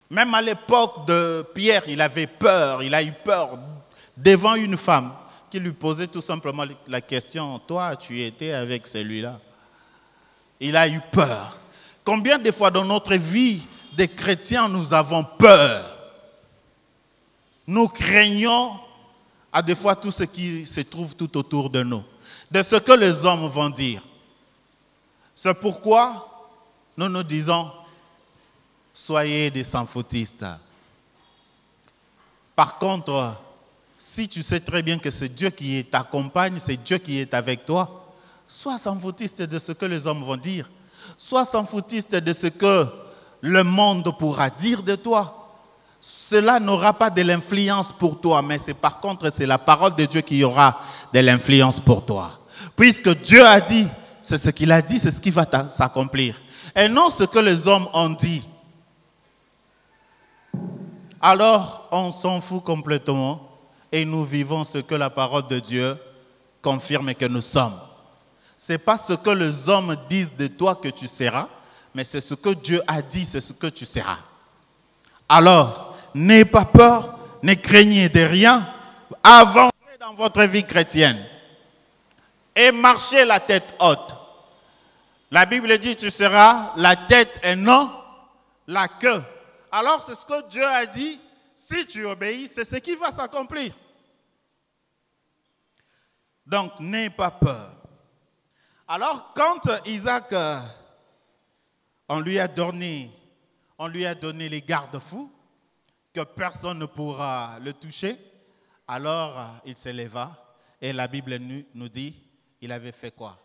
Même à l'époque de Pierre, il avait peur, il a eu peur devant une femme qui lui posait tout simplement la question, toi, tu étais avec celui-là. Il a eu peur. Combien de fois dans notre vie des chrétiens nous avons peur? Nous craignons à des fois tout ce qui se trouve tout autour de nous, de ce que les hommes vont dire. C'est pourquoi nous nous disons, soyez des sans-fautistes. Par contre, si tu sais très bien que c'est Dieu qui t'accompagne, c'est Dieu qui est avec toi, sois sans-fautiste de ce que les hommes vont dire. Sois sans-fautiste de ce que le monde pourra dire de toi. Cela n'aura pas de l'influence pour toi, mais par contre, c'est la parole de Dieu qui aura de l'influence pour toi. Puisque Dieu a dit, c'est ce qu'il a dit, c'est ce qui va s'accomplir. Et non ce que les hommes ont dit. Alors, on s'en fout complètement et nous vivons ce que la parole de Dieu confirme que nous sommes. Ce n'est pas ce que les hommes disent de toi que tu seras, mais c'est ce que Dieu a dit, c'est ce que tu seras. Alors, n'ayez pas peur, ne craignez de rien, avancez dans votre vie chrétienne et marchez la tête haute. La Bible dit tu seras la tête et non la queue. Alors c'est ce que Dieu a dit, si tu obéis, c'est ce qui va s'accomplir. Donc n'aie pas peur. Alors quand Isaac, on lui a donné les garde-fous, que personne ne pourra le toucher, alors il se leva et la Bible nous dit, il avait fait quoi?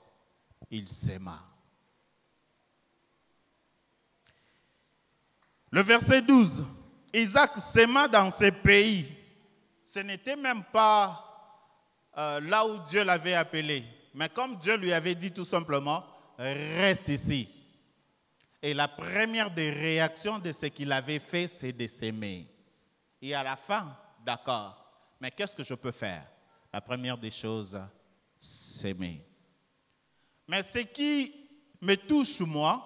Il s'aima. Le verset 12, Isaac s'aima dans ses pays. Ce n'était même pas là où Dieu l'avait appelé. Mais comme Dieu lui avait dit tout simplement, reste ici. Et la première des réactions de ce qu'il avait fait, c'est de s'aimer. Et à la fin, d'accord, mais qu'est-ce que je peux faire? La première des choses, s'aimer. Mais ce qui me touche, moi,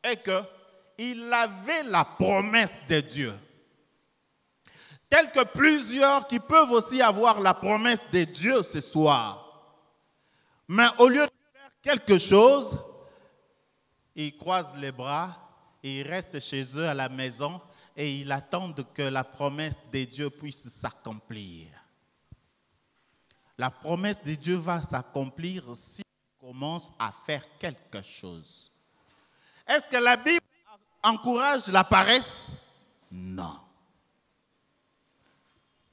est qu'il avait la promesse de Dieu. Tel que plusieurs qui peuvent aussi avoir la promesse de Dieu ce soir. Mais au lieu de faire quelque chose, ils croisent les bras, et ils restent chez eux à la maison et ils attendent que la promesse de Dieu puisse s'accomplir. La promesse de Dieu va s'accomplir si on commence à faire quelque chose. Est-ce que la Bible encourage la paresse? Non.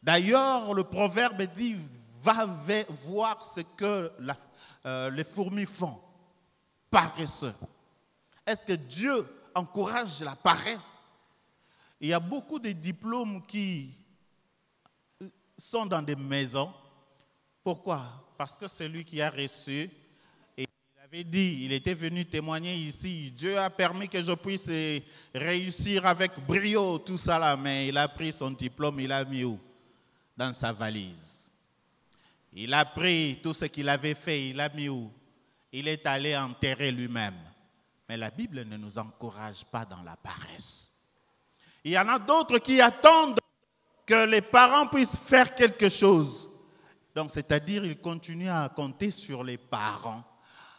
D'ailleurs, le proverbe dit, va voir ce que les fourmis font, paresseux. Est-ce que Dieu encourage la paresse? Il y a beaucoup de diplômes qui sont dans des maisons. Pourquoi? Parce que celui qui a reçu, et il avait dit, il était venu témoigner ici, Dieu a permis que je puisse réussir avec brio, tout ça là, mais il a pris son diplôme, il l'a mis où? Dans sa valise. Il a pris tout ce qu'il avait fait, il l'a mis où? Il est allé enterrer lui-même. Mais la Bible ne nous encourage pas dans la paresse. Il y en a d'autres qui attendent que les parents puissent faire quelque chose. Donc, c'est-à-dire, ils continuent à compter sur les parents.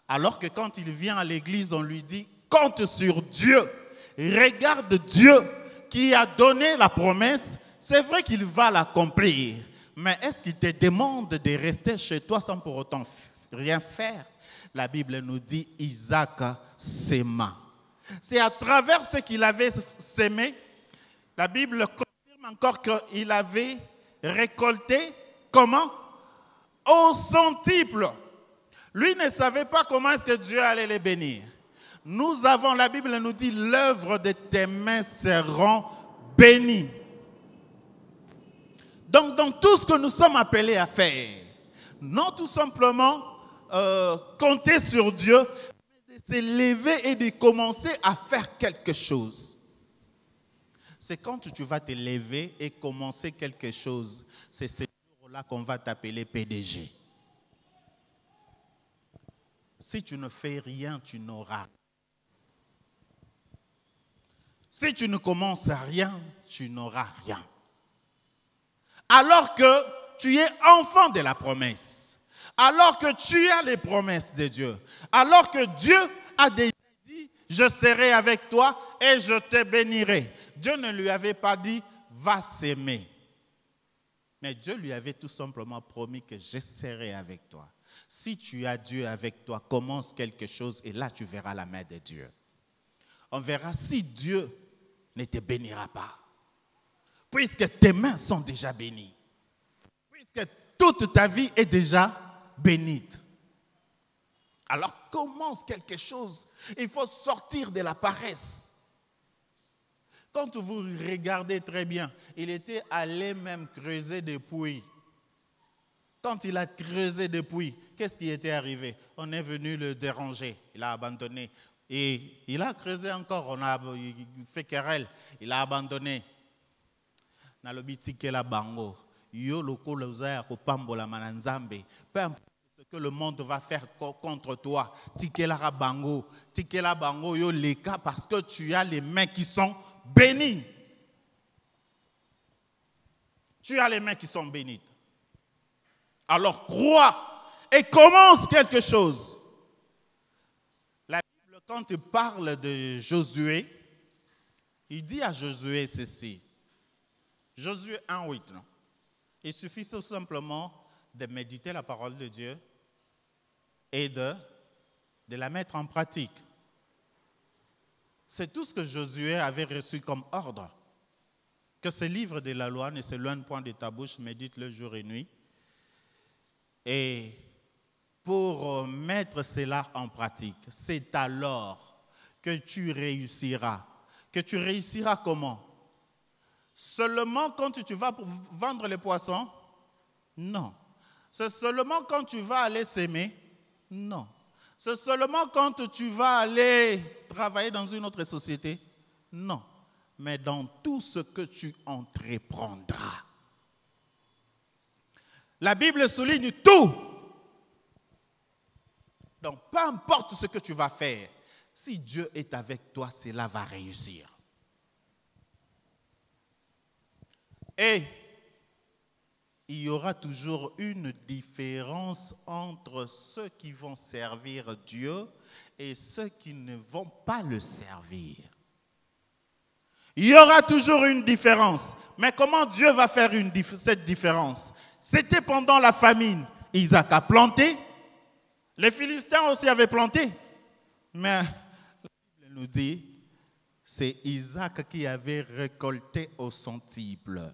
Alors que quand il vient à l'église, on lui dit, compte sur Dieu. Regarde Dieu qui a donné la promesse. C'est vrai qu'il va l'accomplir. Mais est-ce qu'il te demande de rester chez toi sans pour autant rien faire? La Bible nous dit, Isaac s'aima. C'est à travers ce qu'il avait sémé, la Bible confirme encore qu'il avait récolté, comment? Au centuple. Lui ne savait pas comment est-ce que Dieu allait les bénir. Nous avons, la Bible nous dit, l'œuvre de tes mains seront bénies. Donc, dans tout ce que nous sommes appelés à faire, non tout simplement compter sur Dieu, mais de se lever et de commencer à faire quelque chose. C'est quand tu vas te lever et commencer quelque chose, c'est ce jour-là qu'on va t'appeler PDG. Si tu ne fais rien, tu n'auras. Si tu ne commences à rien, tu n'auras rien. Alors que tu es enfant de la promesse, alors que tu as les promesses de Dieu, alors que Dieu a déjà dit, je serai avec toi et je te bénirai. Dieu ne lui avait pas dit, va s'aimer. Mais Dieu lui avait tout simplement promis que je serai avec toi. Si tu as Dieu avec toi, commence quelque chose et là tu verras la main de Dieu. On verra si Dieu ne te bénira pas. Puisque tes mains sont déjà bénies. Puisque toute ta vie est déjà bénite. Alors commence quelque chose. Il faut sortir de la paresse. Quand vous regardez très bien, il était allé même creuser des puits. Quand il a creusé des puits, qu'est-ce qui était arrivé? On est venu le déranger, il a abandonné. Et il a creusé encore, on a fait querelle, il a abandonné. Nalobi tikela bango, yo loko loza ko pambola mananzambe. Peu importe ce que le monde va faire contre toi, tikela bango yo leka parce que tu as les mains qui sont bénies. Tu as les mains qui sont bénies. Alors crois et commence quelque chose. La Bible, quand il parle de Josué, il dit à Josué ceci. Josué 1:8. Il suffit tout simplement de méditer la parole de Dieu et de la mettre en pratique. C'est tout ce que Josué avait reçu comme ordre. Que ce livre de la loi ne s'éloigne point de ta bouche, médite-le jour et nuit. Et pour mettre cela en pratique, c'est alors que tu réussiras. Que tu réussiras comment? Seulement quand tu vas pour vendre les poissons? Non. C'est seulement quand tu vas aller s'aimer? Non. C'est seulement quand tu vas aller travailler dans une autre société? Non. Mais dans tout ce que tu entreprendras. La Bible souligne tout. Donc, peu importe ce que tu vas faire, si Dieu est avec toi, cela va réussir. Et il y aura toujours une différence entre ceux qui vont servir Dieu et ceux qui ne vont pas le servir. Il y aura toujours une différence. Mais comment Dieu va faire cette différence? C'était pendant la famine. Isaac a planté. Les Philistins aussi avaient planté. Mais la Bible nous dit, c'est Isaac qui avait récolté au centuple.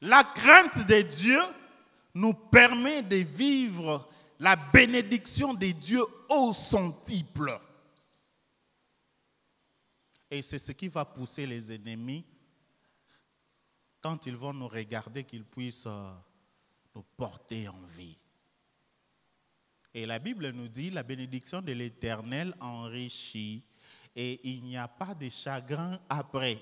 La crainte de Dieu nous permet de vivre la bénédiction de Dieu au centuple. Et c'est ce qui va pousser les ennemis, quand ils vont nous regarder, qu'ils puissent nous porter en vie. Et la Bible nous dit, la bénédiction de l'Éternel enrichit et il n'y a pas de chagrin après.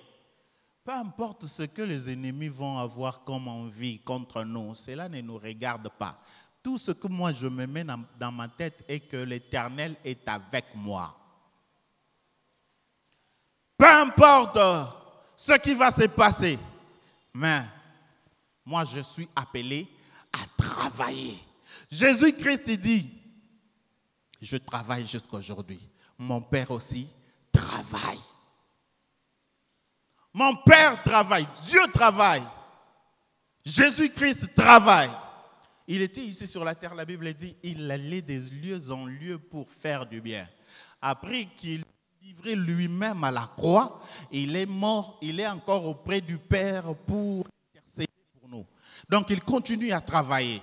Peu importe ce que les ennemis vont avoir comme envie contre nous, cela ne nous regarde pas. Tout ce que moi je me mets dans ma tête est que l'Éternel est avec moi. Peu importe ce qui va se passer, mais moi je suis appelé à travailler. Jésus-Christ dit, je travaille jusqu'à aujourd'hui. Mon Père aussi travaille. Mon Père travaille, Dieu travaille, Jésus-Christ travaille. Il était ici sur la terre, la Bible dit, il allait des lieux en lieu pour faire du bien. Après qu'il livré lui-même à la croix, il est mort, il est encore auprès du Père pour intercéder pour nous. Donc il continue à travailler.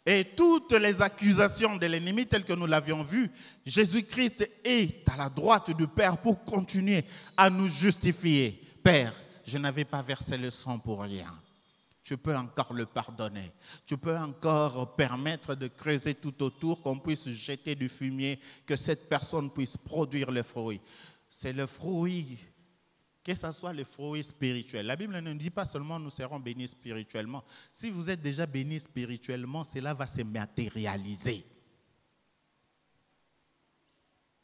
Et toutes les accusations de l'ennemi telles que nous l'avions vu, Jésus-Christ est à la droite du Père pour continuer à nous justifier. Père, je n'avais pas versé le sang pour rien. Tu peux encore le pardonner. Tu peux encore permettre de creuser tout autour, qu'on puisse jeter du fumier, que cette personne puisse produire le fruit. C'est le fruit, que ce soit le fruit spirituel. La Bible ne dit pas seulement nous serons bénis spirituellement. Si vous êtes déjà bénis spirituellement, cela va se matérialiser.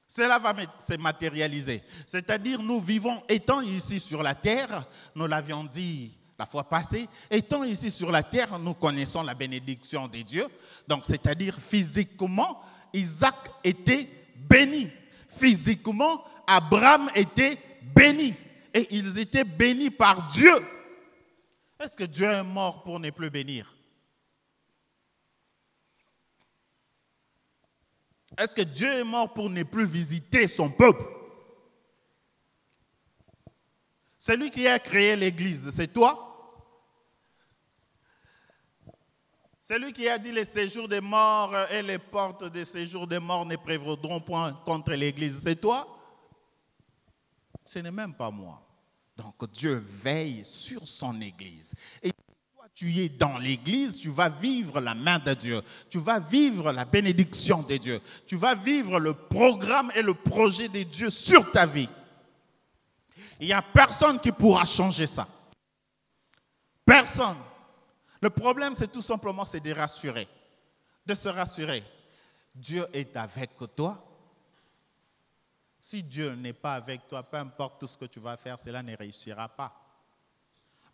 Cela va se matérialiser. C'est-à-dire, nous vivons, étant ici sur la terre, nous l'avions dit la fois passée, étant ici sur la terre, nous connaissons la bénédiction de Dieu. Donc, c'est-à-dire, physiquement, Isaac était béni. Physiquement, Abraham était béni. Et ils étaient bénis par Dieu. Est-ce que Dieu est mort pour ne plus bénir? Est-ce que Dieu est mort pour ne plus visiter son peuple? Celui qui a créé l'Église, c'est toi? Celui qui a dit les séjours des morts et les portes des séjours des morts ne prévaudront point contre l'Église, c'est toi? Ce n'est même pas moi. Donc Dieu veille sur son Église. Et toi, tu es dans l'Église, tu vas vivre la main de Dieu. Tu vas vivre la bénédiction de Dieu. Tu vas vivre le programme et le projet de Dieu sur ta vie. Il n'y a personne qui pourra changer ça. Personne. Le problème, c'est tout simplement de rassurer. De se rassurer. Dieu est avec toi. Si Dieu n'est pas avec toi, peu importe tout ce que tu vas faire, cela ne réussira pas.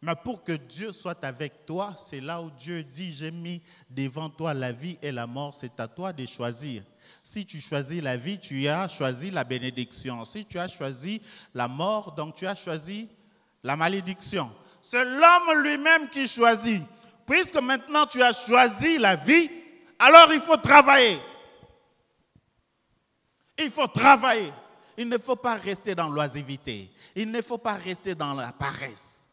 Mais pour que Dieu soit avec toi, c'est là où Dieu dit, j'ai mis devant toi la vie et la mort, c'est à toi de choisir. Si tu choisis la vie, tu as choisi la bénédiction. Si tu as choisi la mort, donc tu as choisi la malédiction. C'est l'homme lui-même qui choisit. Puisque maintenant tu as choisi la vie, alors il faut travailler. Il faut travailler. Il ne faut pas rester dans l'oisiveté. Il ne faut pas rester dans la paresse.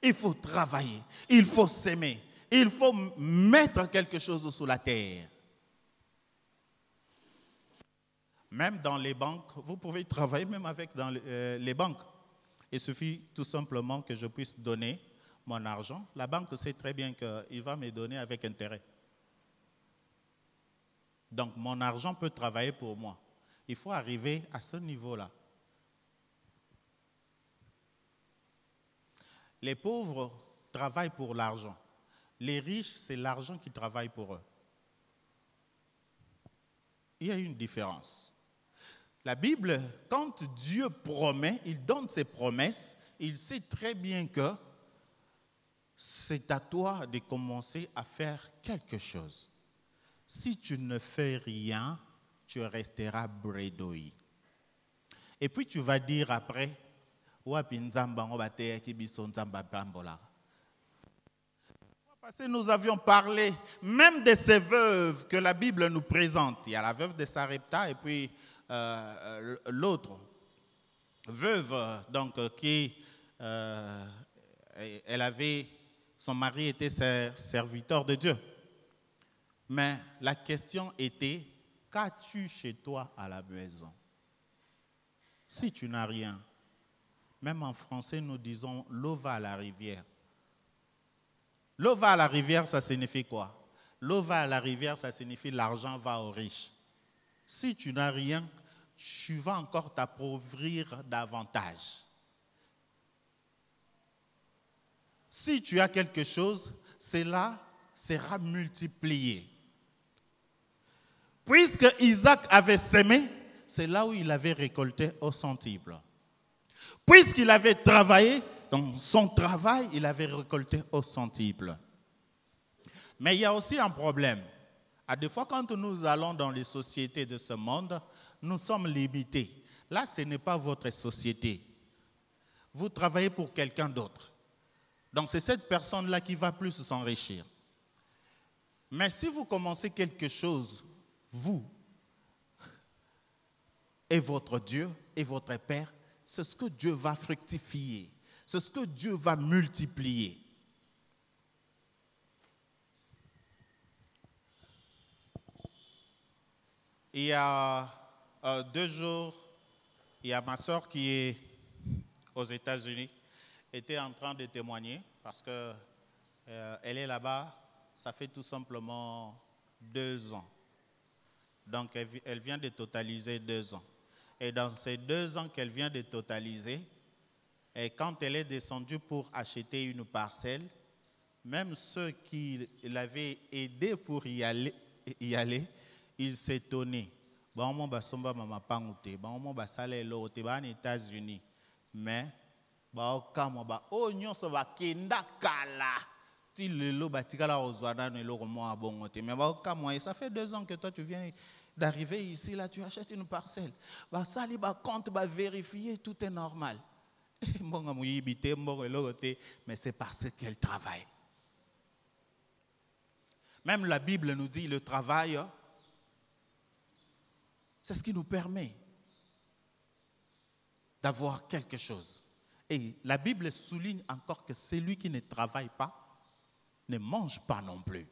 Il faut travailler. Il faut s'aimer. Il faut mettre quelque chose sous la terre. Même dans les banques, vous pouvez travailler même avec dans les banques. Il suffit tout simplement que je puisse donner mon argent. La banque sait très bien qu'il va me donner avec intérêt. Donc mon argent peut travailler pour moi. Il faut arriver à ce niveau-là. Les pauvres travaillent pour l'argent. Les riches, c'est l'argent qui travaille pour eux. Il y a une différence. La Bible, quand Dieu promet, il donne ses promesses, il sait très bien que c'est à toi de commencer à faire quelque chose. Si tu ne fais rien, tu resteras bredouille. Et puis tu vas dire après, parce que nous avions parlé même de ces veuves que la Bible nous présente. Il y a la veuve de Sarepta et puis l'autre veuve donc, qui elle avait, son mari était serviteur de Dieu. Mais la question était, qu'as-tu chez toi à la maison? Si tu n'as rien, même en français nous disons l'eau va à la rivière. L'eau va à la rivière, ça signifie quoi? L'eau va à la rivière, ça signifie l'argent va aux riches. Si tu n'as rien, tu vas encore t'appauvrir davantage. Si tu as quelque chose, cela sera multiplié. Puisque Isaac avait sémé, c'est là où il avait récolté au centuple. Puisqu'il avait travaillé, dans son travail, il avait récolté au centuple. Mais il y a aussi un problème. À des fois, quand nous allons dans les sociétés de ce monde, nous sommes limités. Là, ce n'est pas votre société. Vous travaillez pour quelqu'un d'autre. Donc, c'est cette personne-là qui va plus s'enrichir. Mais si vous commencez quelque chose, vous et votre Dieu et votre Père, c'est ce que Dieu va fructifier. C'est ce que Dieu va multiplier. Il y a 2 jours, il y a ma soeur qui est aux États-Unis, était en train de témoigner parce qu'elle est là-bas, ça fait tout simplement 2 ans. Donc, elle vient de totaliser 2 ans. Et dans ces 2 ans qu'elle vient de totaliser, et quand elle est descendue pour acheter une parcelle, même ceux qui l'avaient aidé pour y aller ils s'étonnaient. bango basomba mama pangu te, bango basala eloko te, ba aux États-Unis. Mais baokamwa ba o nyonso bakenda kala. Ti lelo batikala ozwana no eloko mo abongo te. Mais baokamwa, et ça fait 2 ans que toi tu viens d'arriver ici, là tu achètes une parcelle. Ba sali ba compte, ba vérifier, tout est normal. Mais c'est parce qu'elle travaille. Même la Bible nous dit le travail, c'est ce qui nous permet d'avoir quelque chose. Et la Bible souligne encore que celui qui ne travaille pas ne mange pas non plus.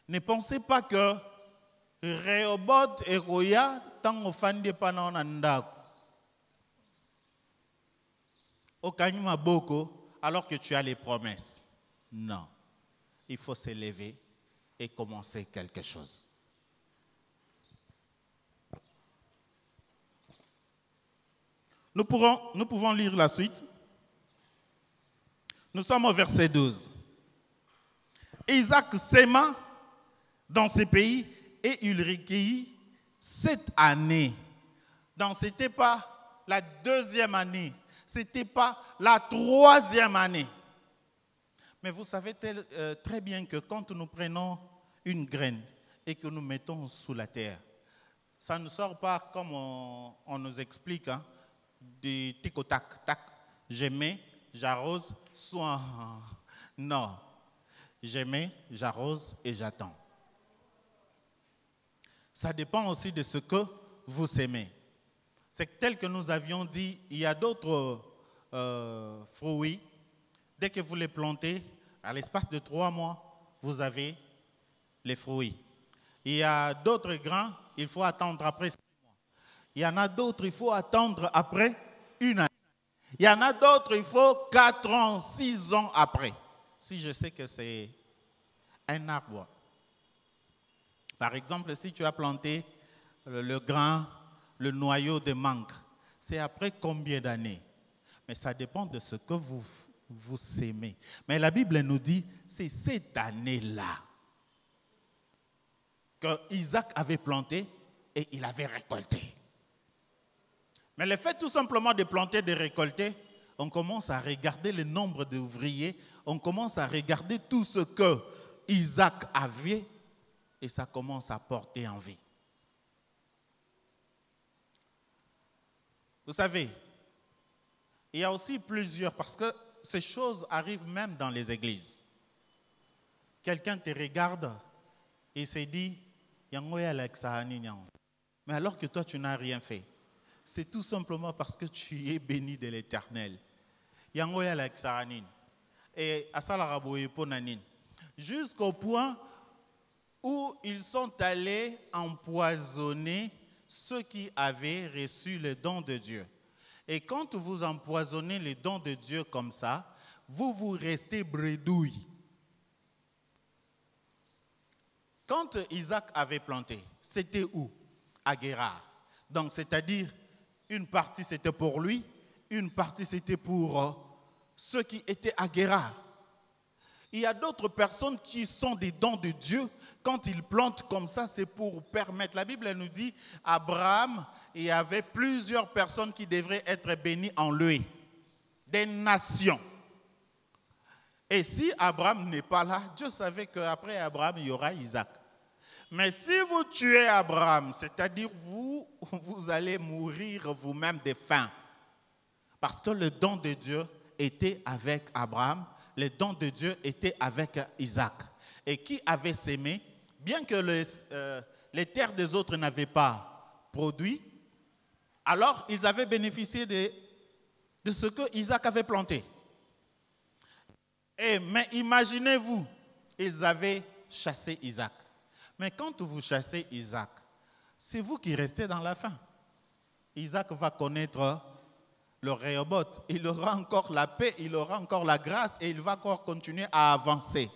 Ne pensez pas que Rehoboth et Roya tant offendé pas non andako. Au Kanyuma Boko, alors que tu as les promesses. Non. Il faut se lever et commencer quelque chose. Nous pouvons lire la suite. Nous sommes au verset 12. Isaac s'aima dans ce pays et il recueillit 7 années. Donc ce n'était pas la 2e année. Ce n'était pas la 3e année. Mais vous savez très bien que quand nous prenons une graine et que nous mettons sous la terre, ça ne sort pas comme on nous explique, hein, du tic au tac, tac. Je mets, j'arrose, soit. Non. Je mets, j'arrose et j'attends. Ça dépend aussi de ce que vous semez. C'est tel que nous avions dit, il y a d'autres fruits. Dès que vous les plantez, à l'espace de 3 mois, vous avez les fruits. Il y a d'autres grains, il faut attendre après 6 mois. Il y en a d'autres, il faut attendre après 1 année. Il y en a d'autres, il faut 4 ans, 6 ans après. Si je sais que c'est un arbre. Par exemple, si tu as planté le grain, le noyau de mangue, c'est après combien d'années? Mais ça dépend de ce que vous sémez. Mais la Bible nous dit, c'est cette année-là que Isaac avait planté et il avait récolté. Mais le fait tout simplement de planter, de récolter, on commence à regarder le nombre d'ouvriers, on commence à regarder tout ce que Isaac avait et ça commence à porter envie. Vous savez, il y a aussi plusieurs, parce que ces choses arrivent même dans les églises. Quelqu'un te regarde et se dit, mais alors que toi tu n'as rien fait, c'est tout simplement parce que tu es béni de l'Éternel. Et jusqu'au point où ils sont allés empoisonner ceux qui avaient reçu le don de Dieu. Et quand vous empoisonnez les dons de Dieu comme ça, vous restez bredouille. Quand Isaac avait planté, c'était où? À Guérard. Donc, c'est-à-dire, une partie c'était pour lui, une partie c'était pour ceux qui étaient à Guérard. Il y a d'autres personnes qui sont des dons de Dieu. Quand ils plantent comme ça, c'est pour permettre. La Bible nous dit, Abraham, il y avait plusieurs personnes qui devraient être bénies en lui. Des nations. Et si Abraham n'est pas là, Dieu savait qu'après Abraham, il y aura Isaac. Mais si vous tuez Abraham, c'est-à-dire vous allez mourir vous-même de faim. Parce que le don de Dieu était avec Abraham, le don de Dieu était avec Isaac. Et qui avait sémé, bien que les terres des autres n'avaient pas produit, alors ils avaient bénéficié de ce que Isaac avait planté. Mais imaginez-vous, ils avaient chassé Isaac. Mais quand vous chassez Isaac, c'est vous qui restez dans la faim. Isaac va connaître le Rehoboth. Il aura encore la paix, il aura encore la grâce et il va encore continuer à avancer.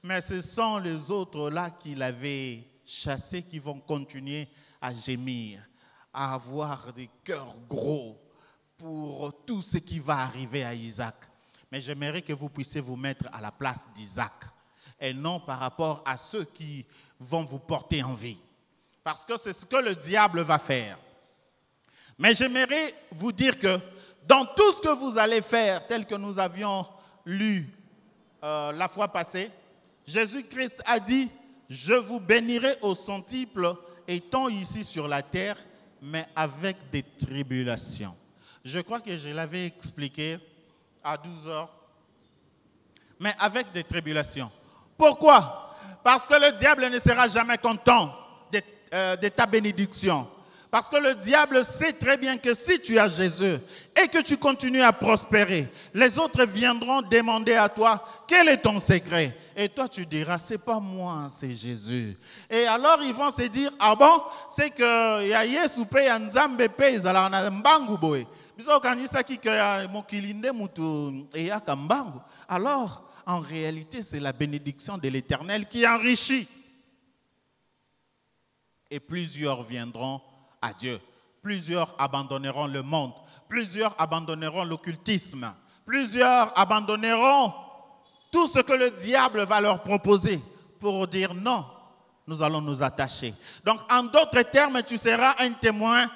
Mais ce sont les autres là qu'il avait chassés qui vont continuer à gémir, à avoir des cœurs gros pour tout ce qui va arriver à Isaac. Mais j'aimerais que vous puissiez vous mettre à la place d'Isaac et non par rapport à ceux qui vont vous porter envie. Parce que c'est ce que le diable va faire. Mais j'aimerais vous dire que dans tout ce que vous allez faire, tel que nous avions lu la fois passée, Jésus-Christ a dit, je vous bénirai au centuple, étant ici sur la terre, mais avec des tribulations. Je crois que je l'avais expliqué à 12 heures, mais avec des tribulations. Pourquoi? Parce que le diable ne sera jamais content de ta bénédiction. Parce que le diable sait très bien que si tu as Jésus et que tu continues à prospérer, les autres viendront demander à toi, quel est ton secret? Et toi tu diras, c'est pas moi, c'est Jésus. Et alors ils vont se dire, ah bon, c'est que ya Yesu pe ya Nzambe pe izala na mbangu boy. Biso kanisa ki ke mokilinde mutu eya kambangu. Alors en réalité, c'est la bénédiction de l'Éternel qui enrichit. Et plusieurs viendront à Dieu. Plusieurs abandonneront le monde. Plusieurs abandonneront l'occultisme. Plusieurs abandonneront tout ce que le diable va leur proposer pour dire non, nous allons nous attacher. Donc, en d'autres termes, tu seras un témoin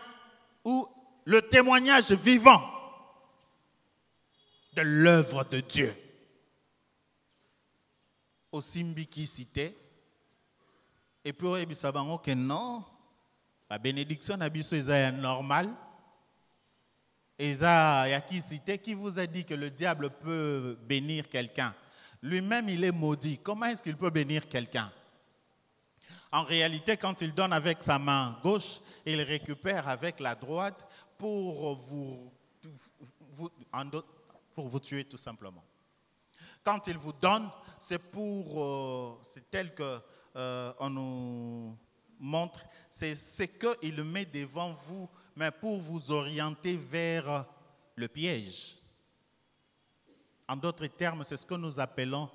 ou le témoignage vivant de l'œuvre de Dieu. Au Simbi qui citait, et puis il savait que non, la bénédiction est normale. Et ça, il y a qui citait, qui vous a dit que le diable peut bénir quelqu'un? Lui-même, il est maudit. Comment est-ce qu'il peut bénir quelqu'un? En réalité, quand il donne avec sa main gauche, il récupère avec la droite pour vous tuer tout simplement. Quand il vous donne, c'est tel que on nous montre, c'est ce qu'il met devant vous, mais pour vous orienter vers le piège. En d'autres termes, c'est ce que nous appelons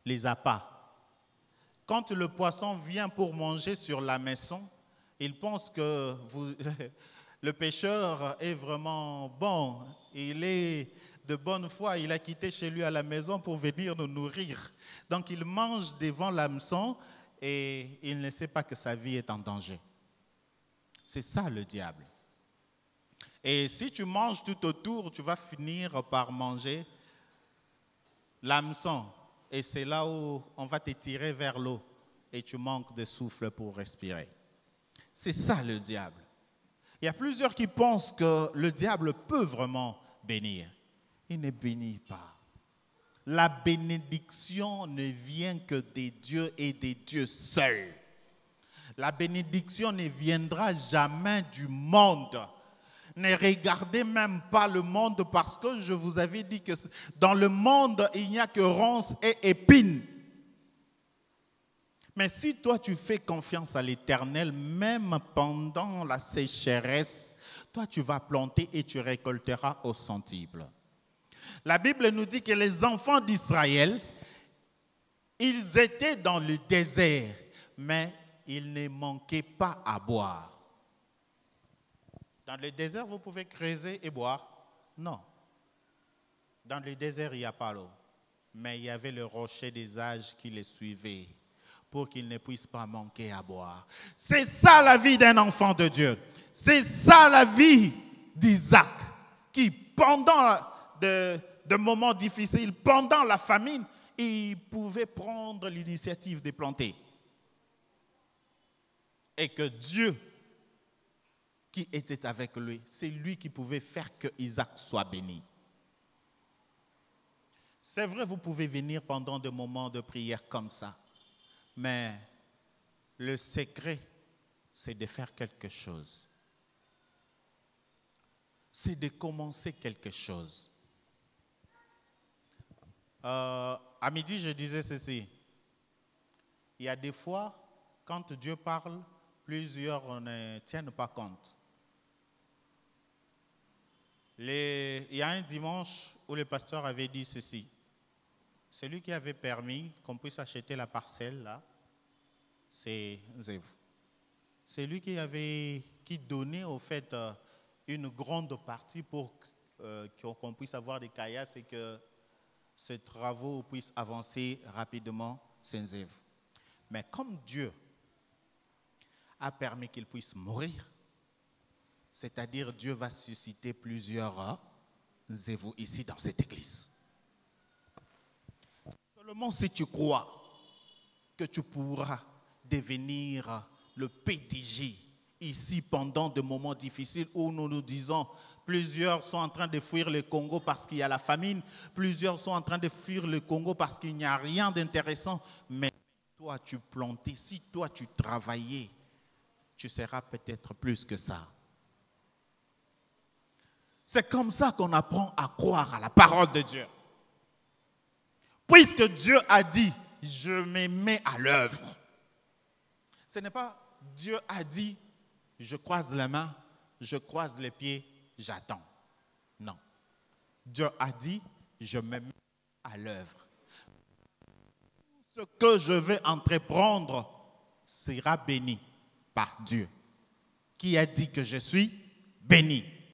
les appâts. Quand le poisson vient pour manger sur la maison, il pense que le pêcheur est vraiment bon, il est de bonne foi, il a quitté chez lui à la maison pour venir nous nourrir. Donc il mange devant l'hameçon et il ne sait pas que sa vie est en danger. C'est ça le diable. Et si tu manges tout autour, tu vas finir par manger l'hameçon. Et c'est là où on va te tirer vers l'eau et tu manques de souffle pour respirer. C'est ça le diable. Il y a plusieurs qui pensent que le diable peut vraiment bénir. Il ne bénit pas. La bénédiction ne vient que des dieux et des dieux seuls. La bénédiction ne viendra jamais du monde. Ne regardez même pas le monde parce que je vous avais dit que dans le monde, il n'y a que ronces et épines. Mais si toi tu fais confiance à l'Éternel, même pendant la sécheresse, toi tu vas planter et tu récolteras au centuple. La Bible nous dit que les enfants d'Israël, ils étaient dans le désert, mais ils ne manquaient pas à boire. Dans le désert, vous pouvez creuser et boire? Non. Dans le désert, il n'y a pas l'eau. Mais il y avait le rocher des âges qui les suivait pour qu'ils ne puissent pas manquer à boire. C'est ça la vie d'un enfant de Dieu. C'est ça la vie d'Isaac qui, pendant de moments difficiles, pendant la famine, il pouvait prendre l'initiative de planter. Et que Dieu, qui était avec lui, c'est lui qui pouvait faire que Isaac soit béni. C'est vrai, vous pouvez venir pendant des moments de prière comme ça, mais le secret, c'est de faire quelque chose. C'est de commencer quelque chose. À midi, je disais ceci. Il y a des fois, quand Dieu parle, plusieurs ne tiennent pas compte. Il y a un dimanche où le pasteur avait dit ceci. Celui qui avait permis qu'on puisse acheter la parcelle là, c'est Zév. C'est lui qui donnait au fait une grande partie pour qu'on puisse avoir des caillasses et que ces travaux puissent avancer rapidement, c'est Zév. Mais comme Dieu a permis qu'il puisse mourir. C'est-à-dire Dieu va susciter plusieurs zévous ici dans cette église. Seulement si tu crois que tu pourras devenir le PDG ici pendant des moments difficiles où nous nous disons plusieurs sont en train de fuir le Congo parce qu'il y a la famine, plusieurs sont en train de fuir le Congo parce qu'il n'y a rien d'intéressant, mais toi tu plantais, si toi tu travaillais, tu seras peut-être plus que ça. C'est comme ça qu'on apprend à croire à la parole de Dieu. Puisque Dieu a dit, je me mets à l'œuvre. Ce n'est pas Dieu a dit, je croise les mains, je croise les pieds, j'attends. Non. Dieu a dit, je me mets à l'œuvre. Ce que je vais entreprendre sera béni par Dieu. Qui a dit que je suis béni?